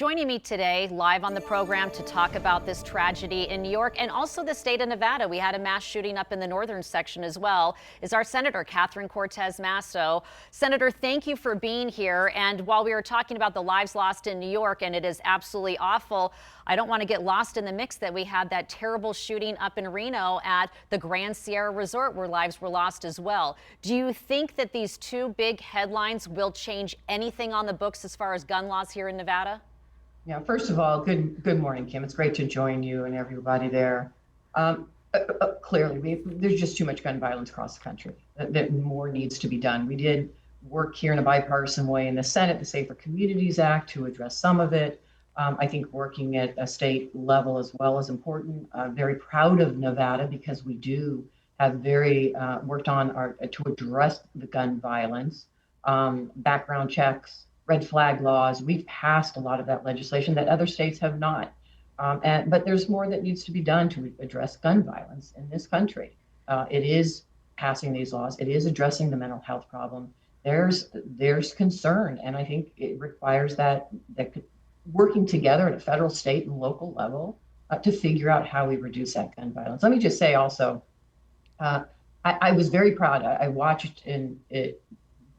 Joining me today live on the program to talk about this tragedy in New York and also the state of Nevada. We had a mass shooting up in the northern section as well, is our Senator Cortez Masto. Senator, thank you for being here. And while we were talking about the lives lost in New York, and it is absolutely awful, I don't want to get lost in the mix that we had that terrible shooting up in Reno at the Grand Sierra Resort where lives were lost as well. Do you think that these two big headlines will change anything on the books as far as gun laws here in Nevada? Yeah, first of all, good morning, Kim. It's great to join you and everybody there. Clearly, there's just too much gun violence across the country. That more needs to be done. We did work here in a bipartisan way in the Senate, the Safer Communities Act, to address some of it. I think working at a state level as well is important. Very proud of Nevada because we do have very worked on to address the gun violence, background checks, red flag laws. We've passed a lot of that legislation that other states have not. But there's more that needs to be done to address gun violence in this country. It is passing these laws. It is addressing the mental health problem. There's concern, and I think it requires that working together at a federal, state, and local level to figure out how we reduce that gun violence. Let me just say also, I was very proud. I watched it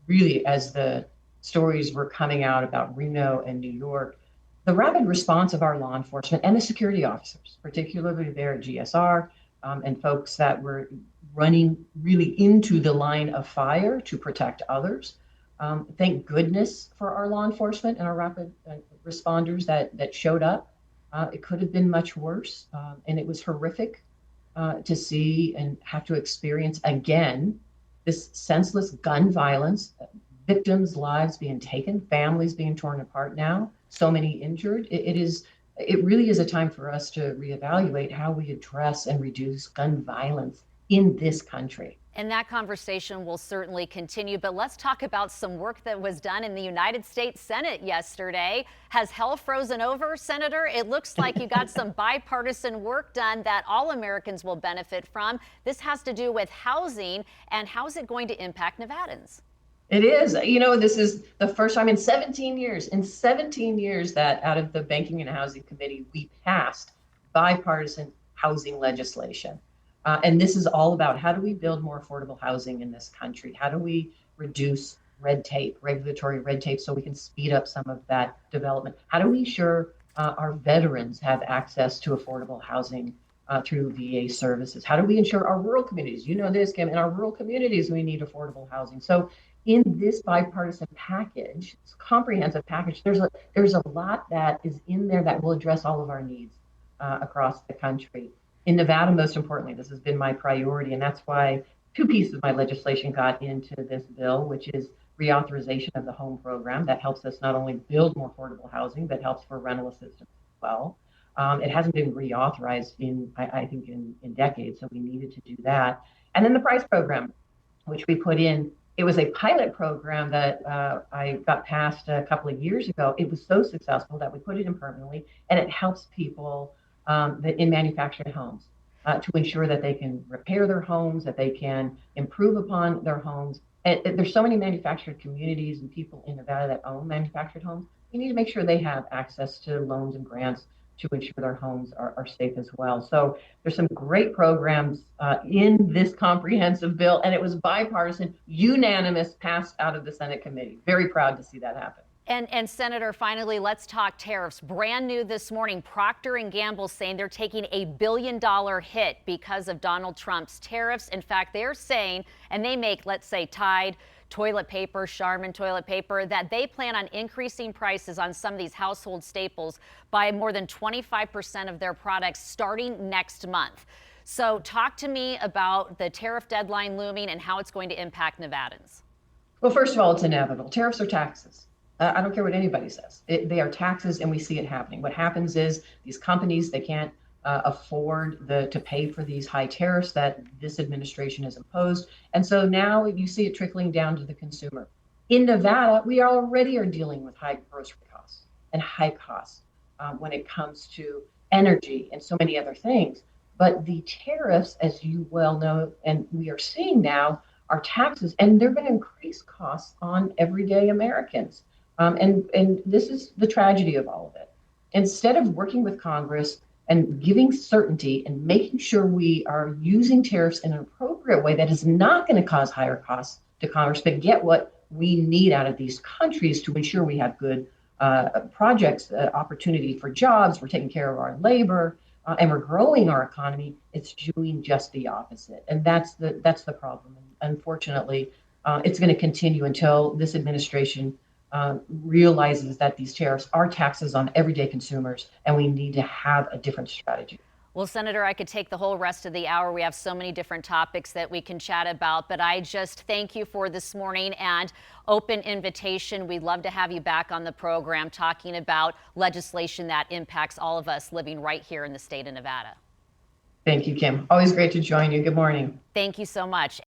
really as the stories were coming out about Reno and New York, the rapid response of our law enforcement and the security officers, particularly there at GSR, and folks that were running really into the line of fire to protect others. Thank goodness for our law enforcement and our rapid responders that showed up. It could have been much worse, and it was horrific to see and have to experience again this senseless gun violence. Victims' lives being taken, families being torn apart now, so many injured. It really is a time for us to reevaluate how we address and reduce gun violence in this country. And that conversation will certainly continue, but let's talk about some work that was done in the United States Senate yesterday. Has hell frozen over, Senator? It looks like you got some bipartisan work done that all Americans will benefit from. This has to do with housing, and how is it going to impact Nevadans? It is. This is the first time in 17 years, that out of the Banking and Housing Committee, we passed bipartisan housing legislation. And this is all about how do we build more affordable housing in this country? How do we reduce red tape, regulatory red tape, so we can speed up some of that development? How do we ensure our veterans have access to affordable housing through VA services? How do we ensure our rural communities? You know this, Kim, in our rural communities, we need affordable housing. So in this bipartisan package, this comprehensive package, there's a lot that is in there that will address all of our needs across the country. In Nevada, most importantly, this has been my priority, and that's why two pieces of my legislation got into this bill, which is reauthorization of the home program that helps us not only build more affordable housing, but helps for rental assistance as well. It hasn't been reauthorized I think in decades, so we needed to do that. And then the price program, which we put in. It was a pilot program that I got passed a couple of years ago. It was so successful that we put it in permanently, and it helps people in manufactured homes to ensure that they can repair their homes, that they can improve upon their homes. And there's so many manufactured communities and people in Nevada that own manufactured homes. We need to make sure they have access to loans and grants to ensure their homes are safe as well. So there's some great programs in this comprehensive bill, and it was bipartisan, unanimous, passed out of the Senate committee. Very proud to see that happen. And Senator, finally, let's talk tariffs. Brand new this morning, Procter & Gamble saying they're taking $1 billion hit because of Donald Trump's tariffs. In fact, they're saying, and they make, let's say, Tide toilet paper, Charmin toilet paper, that they plan on increasing prices on some of these household staples by more than 25% of their products starting next month. So talk to me about the tariff deadline looming and how it's going to impact Nevadans. Well, first of all, it's inevitable. Tariffs are taxes. I don't care what anybody says. They are taxes, and we see it happening. What happens is these companies, they can't afford to pay for these high tariffs that this administration has imposed. And so now you see it trickling down to the consumer. In Nevada, we already are dealing with high grocery costs and high costs when it comes to energy and so many other things. But the tariffs, as you well know, and we are seeing now, are taxes, and they're going to increase costs on everyday Americans. And this is the tragedy of all of it. instead of working with Congress and giving certainty and making sure we are using tariffs in an appropriate way that is not going to cause higher costs to Congress, but get what we need out of these countries to ensure we have good projects, opportunity for jobs, we're taking care of our labor, and we're growing our economy. It's doing just the opposite, and that's the problem. And unfortunately, it's going to continue until this administration realizes that these tariffs are taxes on everyday consumers, and we need to have a different strategy. Well, Senator, I could take the whole rest of the hour. We have so many different topics that we can chat about, but I just thank you for this morning and open invitation. We'd love to have you back on the program talking about legislation that impacts all of us living right here in the state of Nevada. Thank you, Kim. Always great to join you. Good morning. Thank you so much.